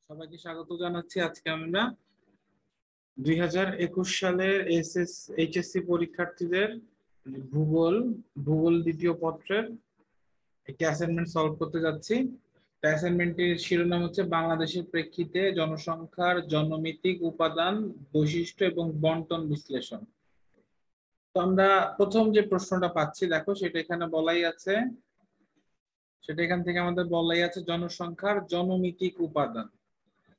সবাইকে স্বাগত জানাচ্ছি। আজকে আমরা 2021 সালের এইচএসসি পরীক্ষার্থীদের ভূগোল ভূগোল দ্বিতীয় পত্রের একটি অ্যাসাইনমেন্ট সলভ করতে যাচ্ছি। অ্যাসাইনমেন্টের শিরোনাম হচ্ছে বাংলাদেশের প্রেক্ষিতে জনসংখ্যার জনমিতিক উপাদান, বৈশিষ্ট্য এবং বন্টন বিশ্লেষণ। তো আমরা প্রথম যে প্রশ্নটা পাচ্ছি, দেখো সেটা এখানে বলাই আছে, সেটা এখান থেকে আমাদের বলাই আছে জনসংখ্যার জনমিতিক উপাদান।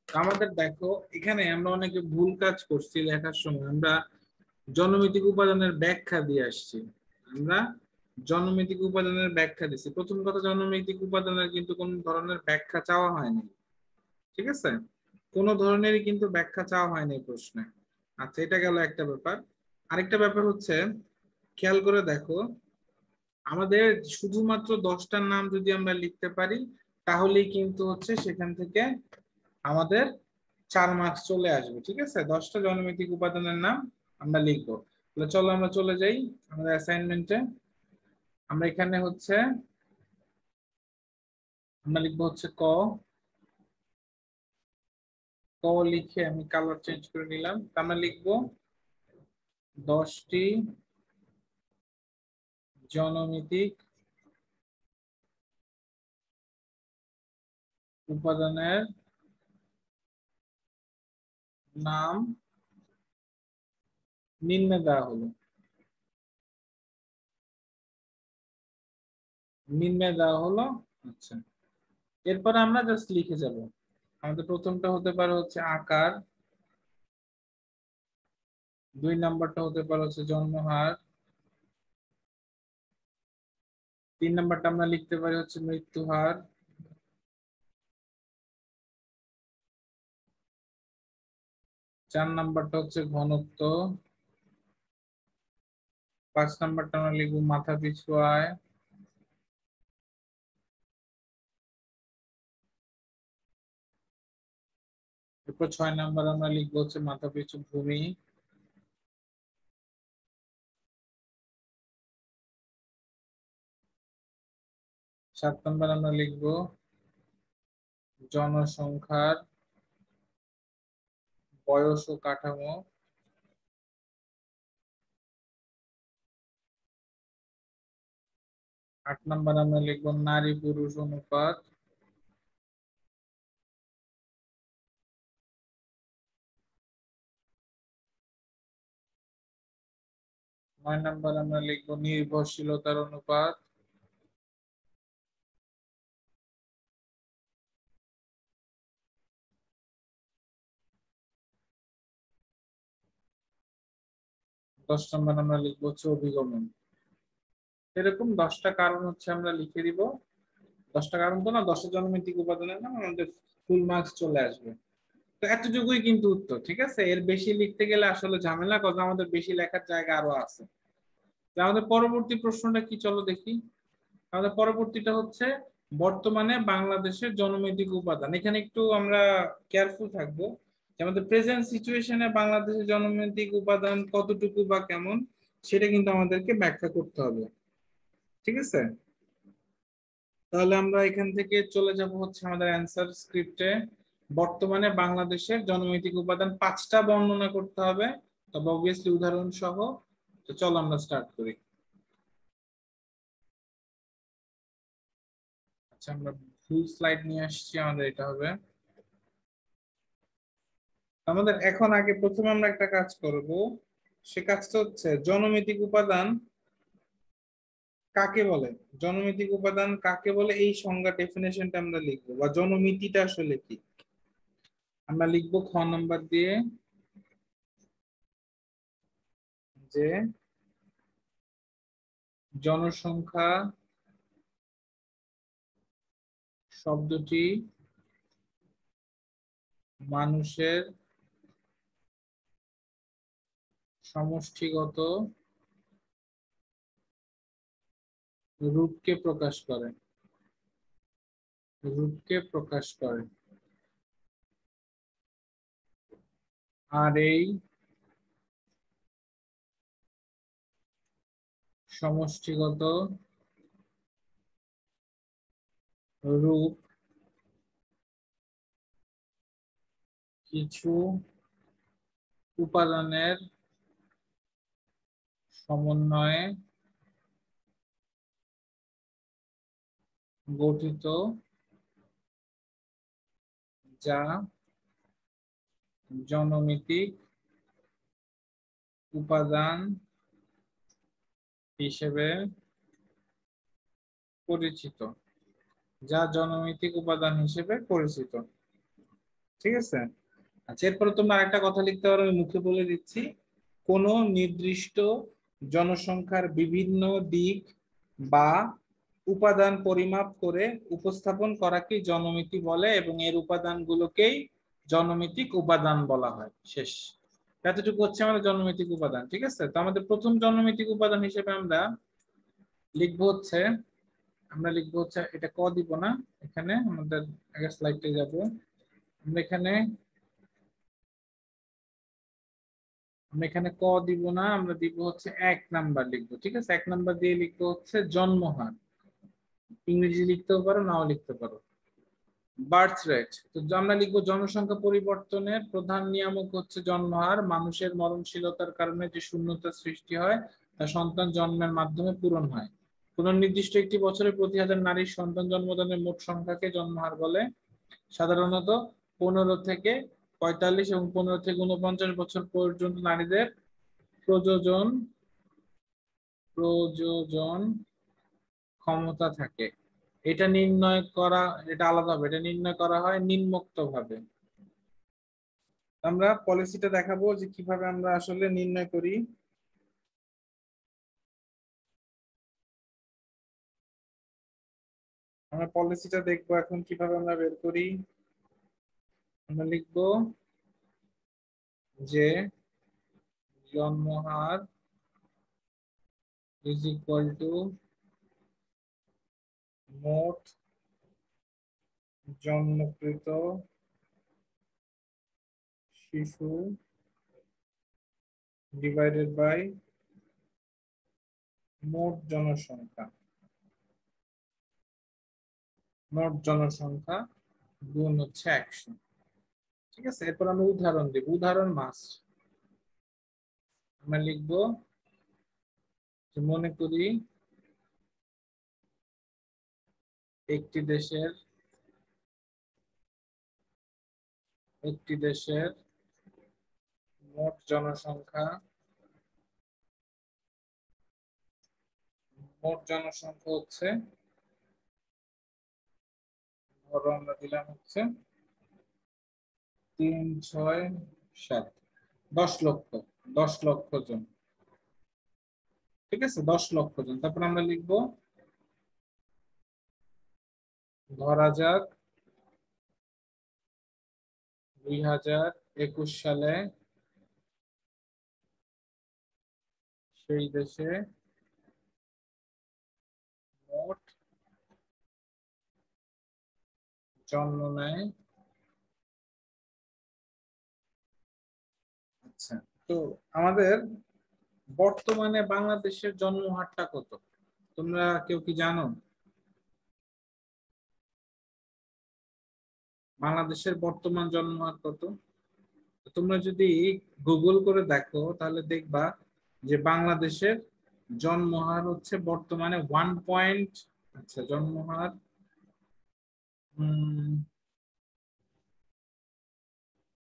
আমাদের দেখো এখানে আমরা অনেকে ভুল কাজ করছি লেখার সময়। আমরা জনমিতিক উপাদানের ব্যাখ্যা দিয়ে আসছি। আমরা জনমিতিক উপাদানের ব্যাখ্যা দিচ্ছি। প্রথম কথা, জনমিতিক উপাদানের কিন্তু কোন ধরনের ব্যাখ্যা চাওয়া হয়নি, ঠিক আছে? কোন ধরনেরই কিন্তু ব্যাখ্যা চাওয়া হয়নি এই প্রশ্নে। আচ্ছা, এটা গেল একটা ব্যাপার। আরেকটা ব্যাপার হচ্ছে, খেয়াল করে দেখো, আমাদের শুধুমাত্র 10টার নাম যদি আমরা লিখতে পারি তাহলেই কিন্তু হচ্ছে সেখান থেকে আমাদের 4 মার্কস চলে আসবে, ঠিক আছে? 10টা জনমিতিক উপাদানের নাম আমরা লিখবো। তাহলে চলো আমরা চলে যাই আমাদের অ্যাসাইনমেন্টে। আমরা এখানে হচ্ছে আমরা লিখবো হচ্ছে ক। ক লিখে আমি কালার চেঞ্জ করে নিলাম। আমরা লিখবো 10টি জনমিতিক উপাদানের নাম নিম্নে দেওয়া হলো। নিম্নে দেওয়া হলো। আচ্ছা, এরপর আমরা জাস্ট লিখে যাব। আমাদের প্রথমটা হতে পারে হচ্ছে আকার, 2 নাম্বারটা হতে পারে হচ্ছে জন্মহার, 3 নাম্বারটা আমরা লিখতে পারি হচ্ছে মৃত্যু হার, 4 নাম্বারটা হচ্ছে ঘনত্ব, 5 নাম্বারটা আমরা লিখবো মাথা পিছু আয়, 6 নাম্বার আমরা লিখবো হচ্ছে মাথা পিছু ভূমি, 7 নাম্বার আমরা লিখবো জনসংখ্যার বয়স ও কাঠামো, 8 নাম্বার আমরা লিখবো নারী পুরুষ অনুপাত, 9 নাম্বার আমরা লিখবো নির্ভরশীলতার অনুপাত, 10 নাম্বার আমরা লিখবো হচ্ছে অভিগমন। এরকম 10টা কারণ হচ্ছে আমরা লিখে দিব। 10টা কারণ তো না, 10টা জনমিতিক উপাদানের নাম, আমাদের ফুল মার্কস চলে আসবে। তো এতটুকুই কিন্তু উত্তর, ঠিক আছে? এর বেশি লিখতে গেলে আসলে ঝামেলা, কথা আমাদের বেশি লেখার জায়গা আরো আছে। তো আমাদের পরবর্তী প্রশ্নটা কি, চলো দেখি। আমাদের পরবর্তীটা হচ্ছে বর্তমানে বাংলাদেশের জনমিতিক উপাদান। এখানে একটু আমরা কেয়ারফুল থাকবো যে আমাদের প্রেজেন্ট সিচুয়েশনে বাংলাদেশের জনমিতিক উপাদান কতটুকু বা কেমন, সেটা কিন্তু আমাদেরকে ব্যাখ্যা করতে হবে, ঠিক আছে? তাহলে আমরা এখান থেকে চলে যাব হচ্ছে আমাদের অ্যান্সার স্ক্রিপ্টে। বর্তমানে বাংলাদেশের জনমিতিক উপাদান 5টা বর্ণনা করতে হবে, তবে অবভিয়াসলি উদাহরণ সহ। তো চলো আমরা স্টার্ট করি। আচ্ছা, আমরা ফুল স্লাইড নিয়ে আসছি, আমাদের এটা হবে। আমাদের এখন আগে প্রথমে আমরা একটা কাজ করব। সে কাজটা হচ্ছে জনমিতিক উপাদান কাকে বলে। জনমিতিক উপাদান কাকে বলে এই সংজ্ঞা ডেফিনেশনটা আমরা লিখবো, বা জনমিতিটা আসলে কি আমরা লিখবো খ নাম্বার দিয়ে, যে জনসংখ্যা শব্দটি মানুষের সমষ্টিগত রূপকে প্রকাশ করে। রূপকে প্রকাশ করে। আর এই সমষ্টিগত রূপ কিছু উপাদানের সমন্বয়ে গঠিত যা জ্যামিতিক উপাদান হিসেবে পরিচিত, যা জ্যামিতিক উপাদান হিসেবে পরিচিত। ঠিক আছে। আচ্ছা, এরপরে তোমরা আরেকটা কথা লিখতে পারো, আমি মুখে বলে দিচ্ছি। কোন নির্দিষ্ট জনসংখ্যার বিভিন্ন দিক বা উপাদান পরিমাপ করে উপস্থাপন করাকে জনমিতি বলে এবং এর উপাদানগুলোকেই জনমিতিক উপাদান বলা হয়। শেষ। এতটুকু হচ্ছে আমাদের জনমিতিক উপাদান। ঠিক আছে। তো আমাদের প্রথম জনমিতিক উপাদান হিসেবে আমরা লিখবো হচ্ছে, এটা ক দিব না, এখানে আমাদের আগে স্লাইডে যাব। আমরা এখানে ক দিব না, আমরা দিব হচ্ছে 1 নাম্বার লিখবো। ঠিক আছে। 1 নাম্বার দিয়ে লিখবো হচ্ছে জন্মহার। ইংরেজি লিখতেও পারো, নাও লিখতে পারো। বার্থ রেট, তো আমরা লিখবো জনসংখ্যা পরিবর্তনের প্রধান নিয়ামক হচ্ছে জন্মহার। মানুষের মরণশীলতার কারণে যে শূন্যতা সৃষ্টি হয় তা সন্তান জন্মের মাধ্যমে পূরণ হয়। কোন নির্দিষ্ট একটি বছরে প্রতি হাজার নারীর সন্তান জন্মদানের মোট সংখ্যাকে জন্মহার বলে। সাধারণত 15 থেকে 45 এবং 15 থেকে 49 বছর পর্যন্ত নারীদের প্রজনন ক্ষমতা থাকে। এটা আলাদা হবে, এটা নির্ণয় করা হয় নিম্নোক্ত ভাবে। আমরা পলিসিটা দেখাবো যে কিভাবে আমরা আসলে নির্ণয় করি। আমরা পলিসিটা দেখবো এখন কিভাবে আমরা বের করি। আমরা লিখবো যে জন্মহার ইজ ইকুয়াল টু মোট জন্মকৃত শিশু ডিভাইডেড বাই মোট জনসংখ্যা। মোট জনসংখ্যা গুণ হচ্ছে 100। ঠিক আছে। এরপর আমরা উদাহরণ দেব, উদাহরণ মাস্ট। আমরা লিখবো যে মনে করি একটি দেশের মোট জনসংখ্যা হচ্ছে, ধরো আমরা দিলাম হচ্ছে 3, 6, 7, 10 লক্ষ জন। ঠিক আছে। 10 লক্ষ জন। তারপর আমরা লিখবো ধরা যাক 2021 সালে সেই দেশে মোট জন্ম নেয়। আচ্ছা, তো আমাদের বর্তমানে বাংলাদেশের জন্মহারটা কত তোমরা কেউ কি জানো? বাংলাদেশের বর্তমান জন্মহার কত? তোমরা যদি গুগল করে দেখো তাহলে দেখবা যে বাংলাদেশের জন্মহার হচ্ছে বর্তমানে 1 পয়েন্ট। আচ্ছা, জন্মহার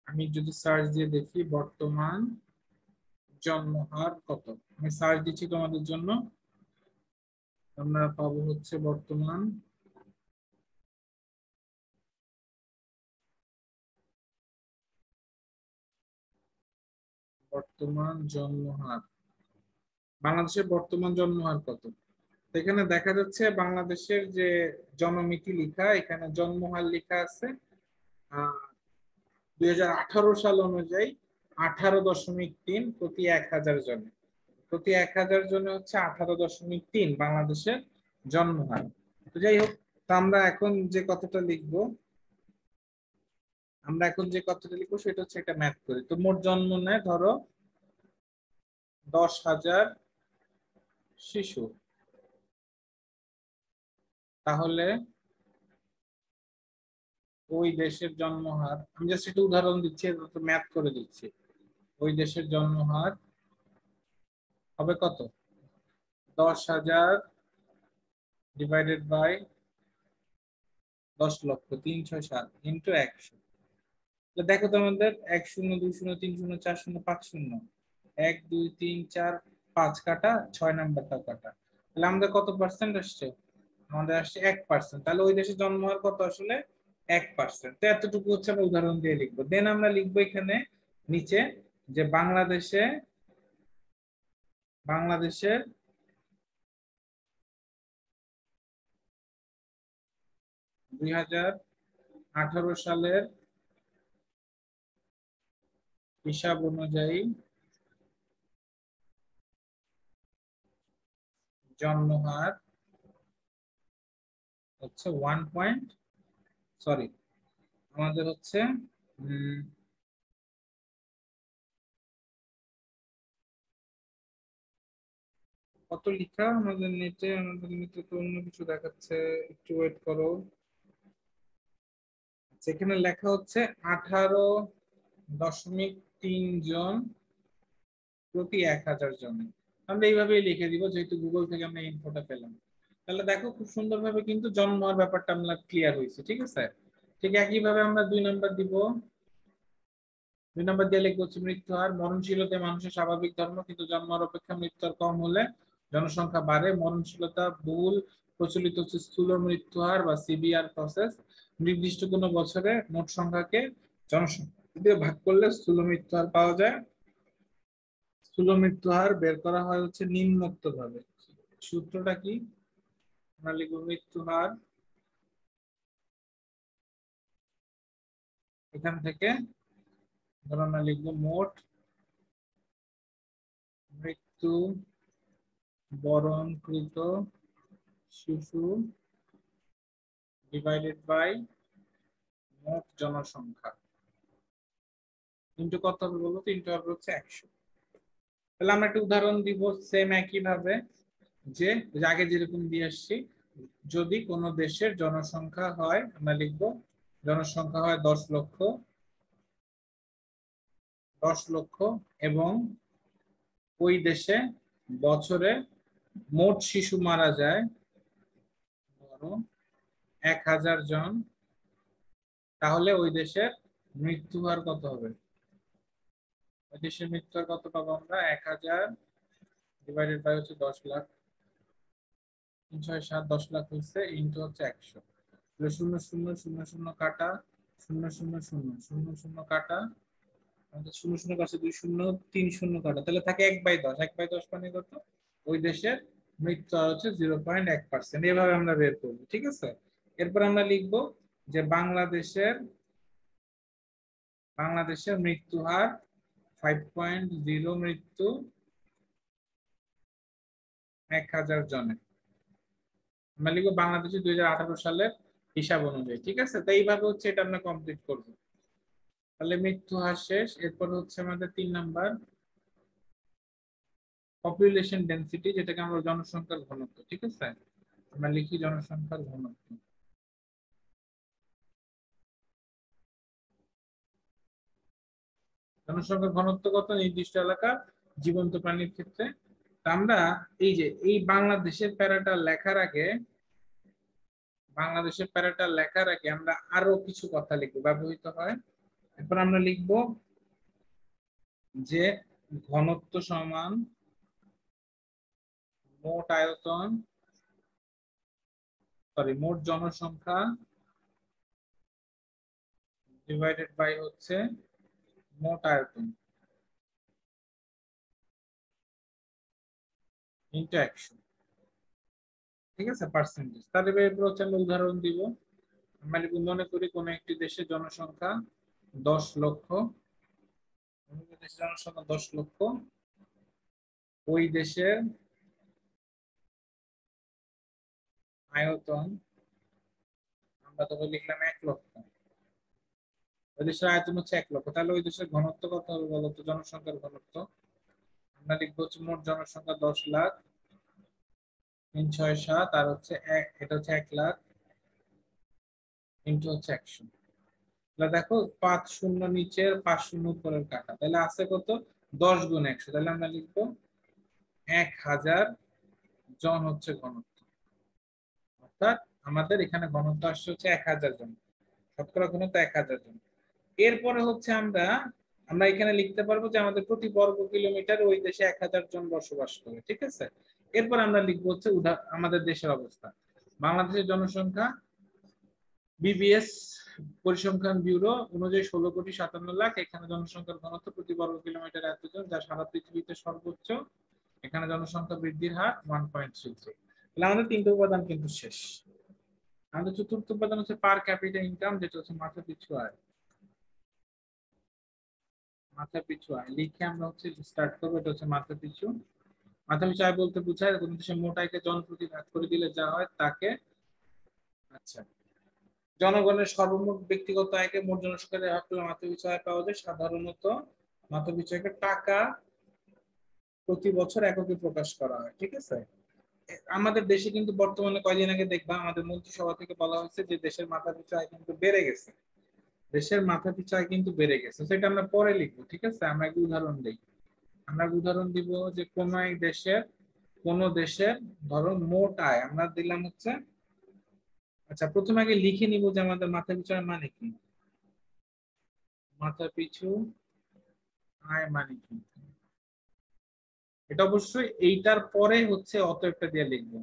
আমি যদি সার্চ দিয়ে দেখি বর্তমান জন্মহার কত, আমি সার্চ দিচ্ছি তোমাদের জন্য। আমরা পাবো হচ্ছে বর্তমান জন্মহার, বাংলাদেশের বর্তমান জন্মহার কত। এখানে দেখা যাচ্ছে বাংলাদেশের যে জনমিতি লেখা, এখানে জন্মহার লেখা আছে 2018 সাল অনুযায়ী 18.3 প্রতি 1000 জনে। প্রতি 1000 জনে হচ্ছে 18.3 বাংলাদেশের জন্মহার। তো যাই হোক, তো আমরা এখন যে কথাটা লিখবো সেটা হচ্ছে একটা ম্যাথ করি। তো মোট জন্ম নেয় ধরো 10,000 শিশু, তাহলে ওই দেশের জন্মহার, আমি জাস্ট একটা উদাহরণ দিচ্ছি, ম্যাথ করে দিচ্ছি। ওই দেশের জন্মহার হবে কত? 10,000 ডিভাইডেড বাই 10,00,000 ইন্টু 100। দেখো তো আমাদের 1 0 2 0 3 0 4 0 5 0, 1 2 3 4 5 কাটা, 6 নাম্বারটাও কাটা, তাহলে আমাদের কত পার্সেন্ট আসছে? আমাদের আসছে 1%। তাহলে ওই দেশে জন্ম হওয়ার কত আসলে 1%। তো এতটুকু হচ্ছে আমরা উদাহরণ দিয়ে লিখবো। দেন আমরা লিখবো এখানে নিচে যে বাংলাদেশের 2018 সালের হিসাব অনুযায়ী জন্মহার হচ্ছে 1 পয়েন্ট, সরি আমাদের হচ্ছে কত লিখা আমাদের নেটে তো অন্য কিছু দেখাচ্ছে, একটু ওয়েট করো। সেখানে লেখা হচ্ছে 18.3 জন প্রতি 1,000 জনে। আমরা এইভাবেই লিখে দিব, যেহেতু গুগল থেকে আমরা ইনফোটা পেলাম। তাহলে দেখো খুব সুন্দরভাবে কিন্তু জন্ম হওয়ার ব্যাপারটা আমরা ক্লিয়ার হয়েছে, ঠিক আছে। ঠিক একইভাবে আমরা 2 নাম্বার দিব। 2 নাম্বার দিয়ে লিখবো হচ্ছে মৃত্যু হার। মরণশীলতা মানুষের স্বাভাবিক ধর্ম, কিন্তু জন্মের অপেক্ষা মৃত্যু হার কম হলে জনসংখ্যা বাড়ে। মরণশীলতা বহুল প্রচলিত হচ্ছে স্থূল মৃত্যু হার বা সিবিআর প্রসেস। নির্দিষ্ট কোনো বছরে মোট সংখ্যাকে জনসংখ্যা দিয়ে ভাগ করলে স্থূল মৃত্যু হার পাওয়া যায়। স্থূল মৃত্যু হার বের করা হয় হচ্ছে নিম্নোক্ত ভাবে। সূত্রটা কি? আমরা লিখবো মৃত্যু হার, এখান থেকে ধরো আমরা লিখবো মোট মৃত্যু বরণকৃত শিশু ডিভাইডেড বাই মোট জনসংখ্যা ইন্টু কত হবে বলতো? ইন্টু হবে হচ্ছে 100। তাহলে আমরা একটা উদাহরণ দিব সেম একই ভাবে, যে আগে যেরকম দিয়ে আসছি। যদি কোনো দেশের জনসংখ্যা হয়, আমরা লিখবো জনসংখ্যা হয় 10 লক্ষ, এবং ওই দেশে বছরে মোট শিশু মারা যায় ধরো 1,000 জন, তাহলে ওই দেশের মৃত্যু হার কত হবে? ওই দেশের মৃত্যু হার কত পাবো আমরা? 1,000 ডিভাইডেড বাই হচ্ছে 10 লাখ, 3 6 7 10 লাখ হচ্ছে ইন্টু হচ্ছে 100। 0 0 0 0 কাটা, 0 0 0 0 0 কাটা, আমাদের 0 0 কাছে 2 0 3 0 কাটা, তাহলে থাকে 1/10। 1/10 মানে কত? ওই দেশের মৃত্যু হার হচ্ছে 0.1%। এভাবে আমরা বের করবো, ঠিক আছে। এরপর আমরা লিখবো যে বাংলাদেশের মৃত্যু হার 5.0 মৃত্যু 1,000 জনে। আমরা লিখবো বাংলাদেশে 2018 সালের হিসাব অনুযায়ী, ঠিক আছে। তো এইভাবে হচ্ছে এটা আমরা কমপ্লিট করব। তাহলে মৃত্যু হার শেষ। এরপর হচ্ছে আমাদের 3 নাম্বার পপুলেশন ডেনসিটি, যেটাকে আমরা জনসংখ্যার ঘনত্ব, ঠিক আছে। আমরা লিখি জনসংখ্যার ঘনত্ব। জনসংখ্যার ঘনত্ব কত নির্দিষ্ট এলাকার জীবন্ত প্রাণীর ক্ষেত্রে। তা আমরা এই বাংলাদেশের প্যারাটা লেখার আগে আমরা আরো কিছু কথা লিখবো, ব্যবহৃত হয়। এরপর আমরা লিখবো যে ঘনত্ব সমান মোট আয়তন, মোট জনসংখ্যা ডিভাইডেড বাই হচ্ছে মোট আয়তন ইন্টু 100, ঠিক আছে, পার্সেন্টেজ। তাহলে এরপর হচ্ছে আমরা উদাহরণ দিব। আমরা মনে করি কোন একটি দেশের জনসংখ্যা 10 লক্ষ, ওই দেশের আয়তন আমরা তবে লিখলাম 1 লক্ষ। ওই দেশের আয়তন হচ্ছে 1 লক্ষ, তাহলে ওই দেশের ঘনত্ব কত হবে বলতো? জনসংখ্যার ঘনত্ব আমরা লিখবো হচ্ছে মোট জনসংখ্যা 10 লাখ, 3 6 7, আর হচ্ছে এটা হচ্ছে 1 লাখ ইন্টু হচ্ছে 100। দেখো 5 শূন্য নিচের 5 শূন্য উপরের কাটা, তাহলে আছে কত 10 গুণ 100, তাহলে আমরা লিখবো 1000 জন হচ্ছে ঘনত্ব। অর্থাৎ আমাদের এখানে ঘনত্ব আসছে হচ্ছে 1000 জন, শতকরা ঘনত্ব 1000 জন। এরপরে হচ্ছে আমরা আমরা এখানে লিখতে পারবো যে আমাদের প্রতি বর্গ কিলোমিটার ওই দেশে 1000 জন বসবাস করে, ঠিক আছে। এরপর আমরা লিখবো হচ্ছে আমাদের দেশের অবস্থা। বাংলাদেশের জনসংখ্যা বিবিএস পরিসংখ্যান ব্যুরো অনুযায়ী 16,57,00,000। এখানে জনসংখ্যার ঘনত্ব প্রতি বর্গ কিলোমিটার এতজন, যা সারা পৃথিবীতে সর্বোচ্চ। এখানে জনসংখ্যা বৃদ্ধির হার 1.33। তাহলে আমাদের তিনটে উপাদান কিন্তু শেষ। আমাদের চতুর্থ উপাদান হচ্ছে পার ক্যাপিটা ইনকাম, যেটা হচ্ছে মাথা পিছু আয়। মাথা পিছু আয় লিখে আমরা হচ্ছে স্টার্ট করবো। এটা হচ্ছে মাথা পিছু আয় বলতে বোঝায় কোন দেশে মোট আয়কে জনপ্রতি ভাগ করে দিলে যা হয় তাকে, আচ্ছা, জনগণের সর্বমোট ব্যক্তিগত আয়কে মোট জনসংখ্যার ভাগ করলে মাথা পিছু আয় পাওয়া যায়। সাধারণত মাথা পিছু আয়কে টাকা প্রতি বছর এককে প্রকাশ করা হয়, ঠিক আছে। আমাদের দেশে কিন্তু বর্তমানে কয়দিন আগে দেখবা আমাদের মন্ত্রিসভা থেকে বলা হয়েছে যে দেশের মাথা পিছু আয় কিন্তু বেড়ে গেছে। দেশের মাথা পিছু আয় কিন্তু বেড়ে গেছে, সেটা আমরা পরে লিখবো, ঠিক আছে। আমরা একটা উদাহরণ দিই। আমরা উদাহরণ দিব যে কোন দেশের ধরো মোট আয় আমরা দিলাম হচ্ছে, আচ্ছা প্রথমে আগে লিখে নিব যে আমাদের মাথা পিছু আয় মানে কি। মাথা পিছু আয় মানে কি, এটা অবশ্যই এইটার পরে হচ্ছে অতএবটা দিয়ে লিখবো।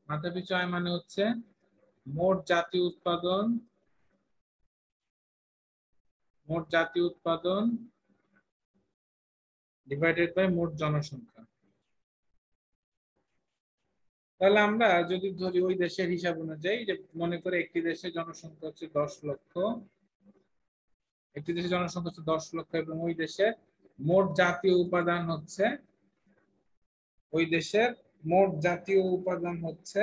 মাথা পিছু আয় মানে হচ্ছে মোট জাতীয় উৎপাদন ডিভাইডেড বাই মোট জনসংখ্যা। তাহলে আমরা যদি ধরি ওই দেশের হিসাব অনুযায়ী, যে মনে করে একটি দেশের জনসংখ্যা হচ্ছে 10 লক্ষ, একটি দেশের জনসংখ্যা হচ্ছে 10 লক্ষ এবং ওই দেশের মোট জাতীয় উপাদান হচ্ছে, ওই দেশের মোট জাতীয় উপাদান হচ্ছে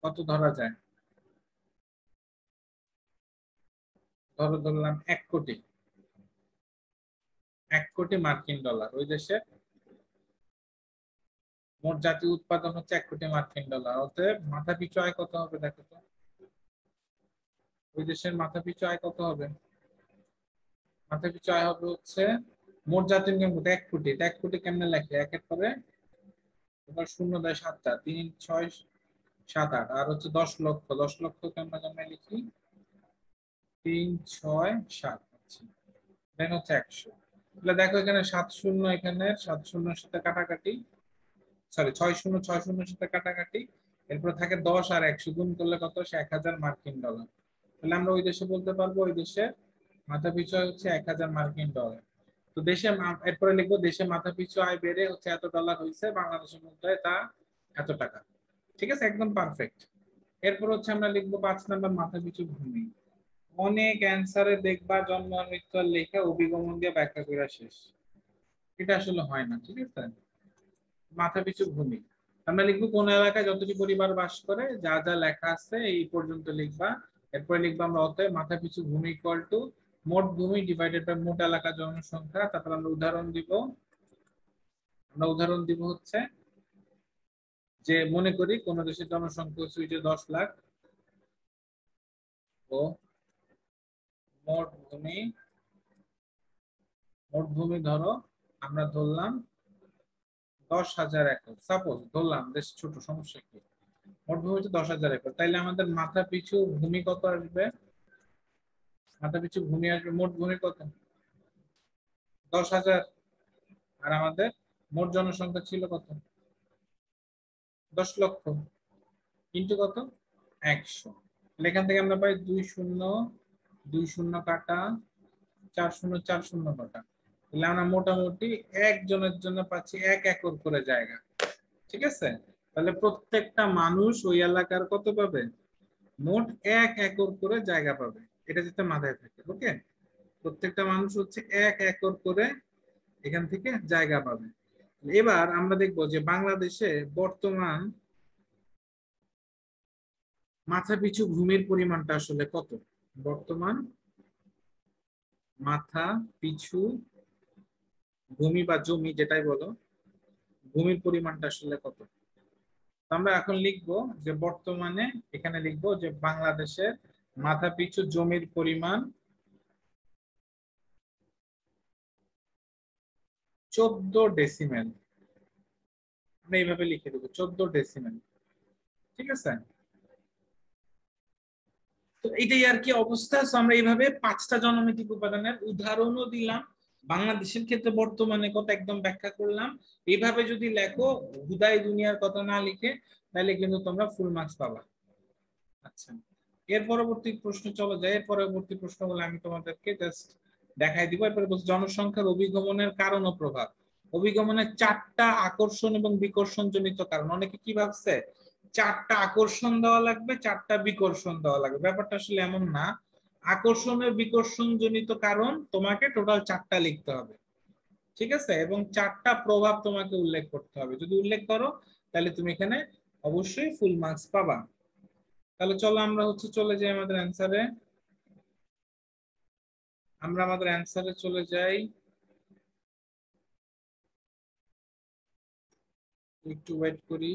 কত ধরা যায়, ধরলাম 1 কোটি, 1 কোটি মার্কিন ডলার। ওই দেশের মোট জাতীয় উৎপাদন হচ্ছে 1 কোটি মার্কিন ডলার। অতএব মাথা পিছু আয় কত হবে দেখো তো, ওই দেশের মাথা পিছু আয় কত হবে। মাথা পিছু আয় হবে হচ্ছে মোট জাতীয় ইনকাম কত 1 কোটি। 1 কোটি কেমনে লেখে, একের পরে এবার 0.7টা 3 6 7 8 আর হচ্ছে 10 লক্ষ। 10 লক্ষ কেমনে কেমনে লিখি 3 6 7, দেন হচ্ছে 100। তাহলে দেখো এখানে 7 শূন্য, এখানে 7 শূন্যের সাথে কাটাকাটি, সরি 6 শূন্য 6 শূন্যের সাথে কাটাকাটি, এরপর থাকে 10 আর 100 গুণ করলে কত, 1000 মার্কিন ডলার। তাহলে আমরা ওই দেশে বলতে পারবো ওই দেশে মাথা পিছু আয় হচ্ছে 1000 মার্কিন ডলার। তো দেশে এরপরে লিখবো দেশে মাথা পিছু আয় বেড়ে হচ্ছে এত ডলার হয়েছে, বাংলাদেশের মুদ্রায় তা এত টাকা, ঠিক আছে, একদম পারফেক্ট। এরপর হচ্ছে আমরা লিখবো 5 নাম্বার মাথা পিছু ভূমি। অনেক অ্যান্সারে দেখবা জন্ম আর মৃত্যু আর লেখা অভিগমন দিয়ে ব্যাখ্যা করা শেষ, এটা আসলে হয় না, ঠিক আছে। মাথা পিছু ভূমি আমরা লিখবো কোন এলাকায় যতটি পরিবার বাস করে, যা যা লেখা আছে এই পর্যন্ত লিখবা। এরপরে লিখবো আমরা অতএব মাথা পিছু ভূমি ইকুয়াল টু মোট ভূমি ডিভাইডেড বাই মোট এলাকা জনসংখ্যা। তারপর আমরা উদাহরণ দিব হচ্ছে যে মনে করি কোন দেশের জনসংখ্যা হচ্ছে 10 লাখ ও মোট ভূমি ধরো আমরা ধরলাম 10,000 একর, সাপোজ ধরলাম, দেশ ছোট, সমস্যা কি, মোট ভূমি হচ্ছে 10,000 একর। তাইলে আমাদের মাথা পিছু ভূমি কত আসবে, মাথা পিছু ভূমি আসবে মোট ভূমি কত 10,000, আর আমাদের মোট জনসংখ্যা ছিল কত 10 লক্ষ, কিন্তু কত 100। এখান থেকে আমরা পাই 2 শূন্য 2 শূন্য কাটা 4 শূন্য 4 শূন্য কাটা, তাহলে আমরা মোটামুটি একজনের জন্য পাচ্ছি 1 একর করে জায়গা, ঠিক আছে। তাহলে প্রত্যেকটা মানুষ ওই এলাকার কত পাবে, মোট 1 একর করে জায়গা পাবে, এটা যাতে মাথায় থাকে। ওকে, প্রত্যেকটা মানুষ হচ্ছে 1 একর করে এখান থেকে জায়গা পাবে। এবার আমরা দেখব যে বাংলাদেশে বর্তমান মাথা পিছু ভূমির পরিমাণটা আসলে কত। বর্তমান মাথা পিছু ভূমি বা জমি যেটাই বলো, ভূমির পরিমাণটা আসলে কত। আমরা এখন লিখব যে বর্তমানে, এখানে লিখবো যে বাংলাদেশের মাথা পিছু জমির পরিমাণ 14 ডেসিমেল। আমরা এইভাবে লিখে দেবো 14 ডেসিমেল। ঠিক আছে, তো এটাই আর কি অবস্থা। আমরা এইভাবে 5টা জনমিতিক উপাদানের উদাহরণও দিলাম, বাংলাদেশের ক্ষেত্রে বর্তমানে কথা একদম ব্যাখ্যা করলাম। এইভাবে যদি লেখো, হুদাই দুনিয়ার কথা না লিখে, তাহলে কিন্তু তোমরা ফুল মার্কস পাবা। আচ্ছা, এর পরবর্তী প্রশ্ন চলে যায়। এর পরবর্তী প্রশ্নগুলো আমি তোমাদেরকে জাস্ট দেখাই দিব। এরপরে বলছি জনসংখ্যার অভিগমনের কারণ ও প্রভাব। অভিগমনের 4টা আকর্ষণ এবং বিকর্ষণ জনিত কারণ। অনেকে কি ভাবছে 4টা আকর্ষণ দেওয়া লাগবে, 4টা বিকর্ষণ দেওয়া লাগবে। ব্যাপারটা আসলে এমন না। আকর্ষণ ও বিকর্ষণ জনিত কারণ তোমাকে টোটাল 4টা লিখতে হবে। ঠিক আছে, এবং 4টা প্রভাব তোমাকে উল্লেখ করতে হবে। যদি উল্লেখ করো তাহলে তুমি এখানে অবশ্যই ফুল মার্কস পাবা। তাহলে চলো আমরা চলে যাই আমাদের অ্যান্সারে। আমরা আমাদের অ্যান্সারে চলে যাই। একটু ওয়েট করি।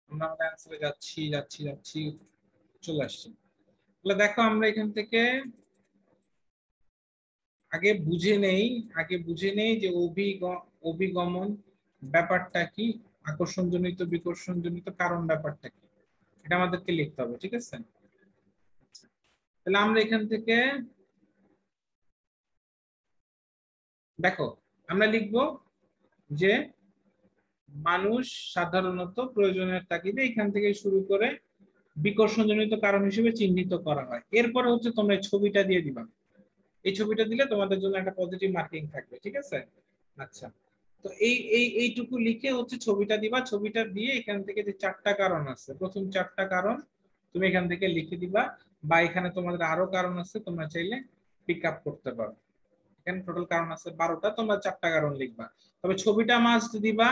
আমরা আমাদের অ্যান্সারে যাচ্ছি যাচ্ছি যাচ্ছি, চলে আসছি। তাহলে দেখো আমরা এখান থেকে আগে বুঝে নেই, যে অভিগমন ব্যাপারটা কি, আকর্ষণজনিত বিকর্ষণজনিত কারণ ব্যাপারটা কি, এটা আমাদেরকে লিখতে হবে। ঠিক আছে, তাহলে আমরা এখান থেকে দেখো আমরা লিখবো যে মানুষ সাধারণত প্রয়োজনের তাগিদে, এখান থেকে শুরু করে বিকর্ষণজনিত কারণ হিসেবে চিহ্নিত করা হয়। এরপরে তোমরা এই ছবিটা দিয়ে দিবা। এই ছবিটা দিলে তোমাদের জন্য একটা পজিটিভ মার্কিং থাকবে। ঠিক আছে, আচ্ছা, তো এইটুকু লিখে ছবিটা দিবা। ছবিটা দিয়ে এখান থেকে যে 4টা কারণ আছে, প্রথম 4টা কারণ তুমি এখান থেকে লিখে দিবা, বা এখানে তোমাদের আরো কারণ আছে, তোমরা চাইলে পিক আপ করতে পারো। এখানে টোটাল কারণ আছে 12টা, তোমরা 4টা কারণ লিখবা। তবে ছবিটা মাস্ট দিবা।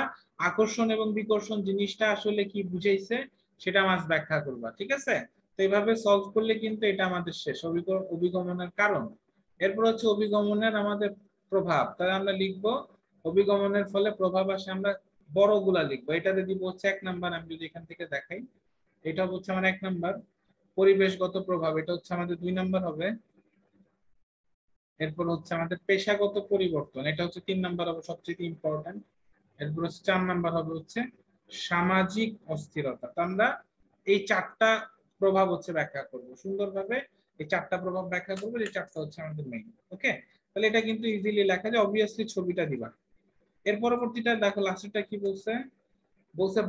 আকর্ষণ এবং বিকর্ষণ জিনিসটা আসলে কি বুঝাইছে সেটা মাস্ট ব্যাখ্যা করবা। ঠিক আছে, তো এইভাবে সলভ করলে কিন্তু এটা আমাদের শেষ অভিগমনের কারণ। এরপর অভিগমনের আমাদের প্রভাব। তাহলে আমরা লিখবো অভিগমনের ফলে প্রভাব আসে, আমরা বড়গুলা লিখবো। এটাতে দিব 1 নাম্বার। আমি যদি এখান থেকে দেখাই, এটা আমার 1 নাম্বার। পরিবেশগত প্রভাব, এটা আমাদের 2 নাম্বার হবে। এরপর আমাদের পেশাগত পরিবর্তন, এটা 3 নাম্বার হবে, সবচেয়ে ইম্পর্টেন্ট। এরপর 4 নাম্বার হবে সামাজিক অস্থিরতা। তো আমরা এই 4টা প্রভাব ব্যাখ্যা করব সুন্দরভাবে। এই 4টা প্রভাব ব্যাখ্যা করব, এই 4টা আমাদের মেইন। ওকে, তাহলে এটা কিন্তু ইজিলি লেখা যায়। অবভিয়াসলি ছবিটা দিবা। এর পরবর্তীটা দেখো, লাস্টেরটা কি বলছে।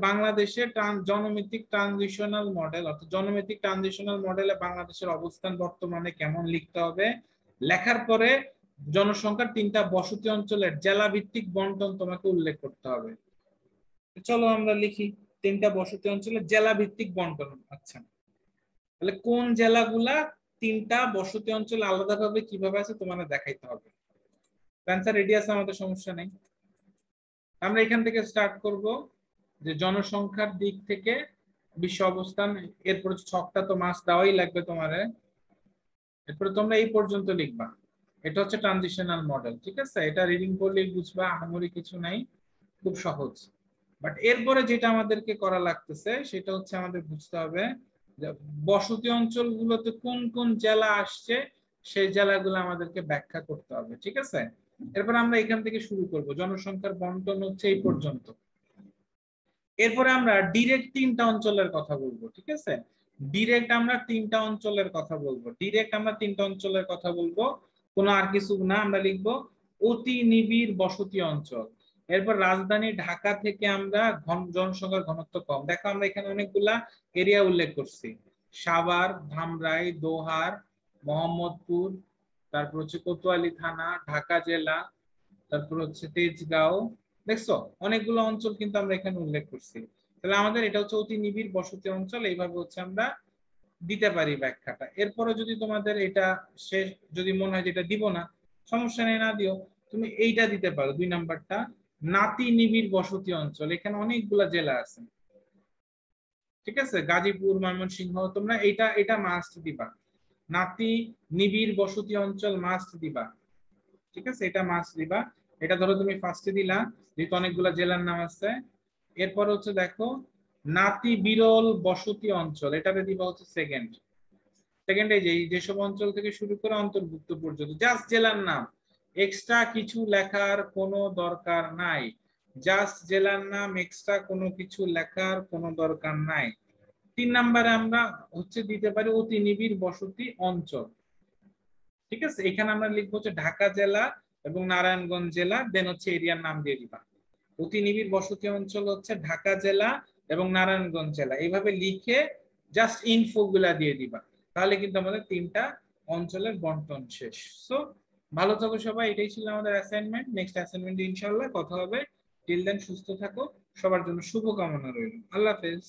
বাংলাদেশের জনমিতিক ট্রানজিশনাল মডেল, অর্থাৎ জনমিতিক ট্রানজিশনাল মডেলে বাংলাদেশের অবস্থান বর্তমানে কেমন লিখতে হবে। লেখার পরে জনসংখ্যার 3টা বসতি অঞ্চলের জেলা ভিত্তিক বন্টন তোমাকে উল্লেখ করতে হবে। চলো আমরা লিখি 3টা বসতি অঞ্চলের জেলা ভিত্তিক বন্টন। আচ্ছা, তাহলে কোন জেলাগুলা 3টা বসতি অঞ্চলে আলাদাভাবে কিভাবে আছে তোমাদের দেখাইতে হবে। অ্যান্সার রেডি আছে, আমাদের সমস্যা নেই। আমরা এখান থেকে স্টার্ট করব যে জনসংখ্যার দিক থেকে বিশ্ব অবস্থান। এরপরে ছকটা তো মাস দেওয়াই লাগবে তোমারে। এরপরে তোমরা এই পর্যন্ত লিখবা। এটা ট্রানজিশনাল মডেল। ঠিক আছে, এটা রিডিং করলেই বুঝবা, আহামরি কিছু নাই, খুব সহজ। বাট এরপরে যেটা আমাদেরকে করা লাগতেছে সেটা আমাদের বুঝতে হবে যে বসতি অঞ্চলগুলোতে কোন কোন জেলা আসছে, সেই জেলাগুলো আমাদেরকে ব্যাখ্যা করতে হবে। ঠিক আছে, এরপর আমরা এখান থেকে শুরু করব। জনসংখ্যার বন্টন এই পর্যন্ত। এরপরে আমরা ডিরেক্ট 3টা অঞ্চলের কথা বলবো। ঠিক আছে, ডিরেক্ট আমরা 3টা অঞ্চলের কথা বলবো। কোনো আর কিছু না, আমরা লিখবো অতি নিবিড় বসতি অঞ্চল। এরপর রাজধানী ঢাকা থেকে আমরা জনসংখ্যার ঘনত্ব কম। দেখো আমরা এখানে অনেকগুলা এরিয়া উল্লেখ করছি, সাভার, ধামরাই, দোহার, মোহাম্মদপুর, তারপর কোতোয়ালি থানা, ঢাকা জেলা, তারপর তেজগাঁও। দেখছো অনেকগুলো অঞ্চল কিন্তু আমরা এখানে উল্লেখ করছি। তাহলে আমাদের এটা অতি নিবিড় বসতি অঞ্চল। এইভাবে আমরা দিতে পারি ব্যাখ্যাটা। এরপরে যদি তোমাদের এটা শেষ যদি মনে হয় যেটা দিব না, সমস্যা নেই, না দিও। তুমি এইটা দিতে পারো 2 নাম্বারটা, নাতি নিবিড় বসতি অঞ্চল। এখানে অনেকগুলা জেলা আছে। ঠিক আছে, গাজীপুর, ময়মনসিংহ, তোমরা এটা মাস্ট দিবা। নাতি নিবিড় বসতি অঞ্চল মাস্ট দিবা। ঠিক আছে, এটা মাস্ট দিবা। এটা ধরো তুমি ফার্স্টে দিলা, যেহেতু অনেকগুলা জেলার নাম আছে। এরপর হচ্ছে দেখো নাতি বিরল বসতি অঞ্চল, এটাতে দিবা হচ্ছে সেকেন্ড। সেকেন্ডে যেসব অঞ্চল থেকে শুরু করে অন্তর্ভুক্ত পর্যন্ত জাস্ট জেলার নাম, এক্সট্রা কিছু লেখার কোনো দরকার নাই। জাস্ট জেলার নাম, এক্সট্রা কোনো কিছু লেখার কোনো দরকার নাই। 3 নম্বরে আমরা হচ্ছে দিতে পারি অতি নিবিড় বসতি অঞ্চল। ঠিক আছে, এখানে আমরা লিখবো হচ্ছে ঢাকা জেলা এবং নারায়ণগঞ্জ জেলা, দেন হচ্ছে এরিয়ার নাম দিয়ে দিবা। অতি নিবিড় বসতি অঞ্চল হচ্ছে ঢাকা জেলা এবং নারায়ণগঞ্জ জেলা, এইভাবে লিখে জাস্ট ইনফো গুলা দিয়ে দিবা। তাহলে কিন্তু আমাদের 3টা অঞ্চলের বন্টন শেষ। সো ভালো থাকো সবাই, এটাই ছিল আমাদের অ্যাসাইনমেন্ট। নেক্সট অ্যাসাইনমেন্টে ইনশাআল্লাহ কথা হবে। টিল দেন সুস্থ থাকো, সবার জন্য শুভকামনা রইল। আল্লাহ হাফেজ।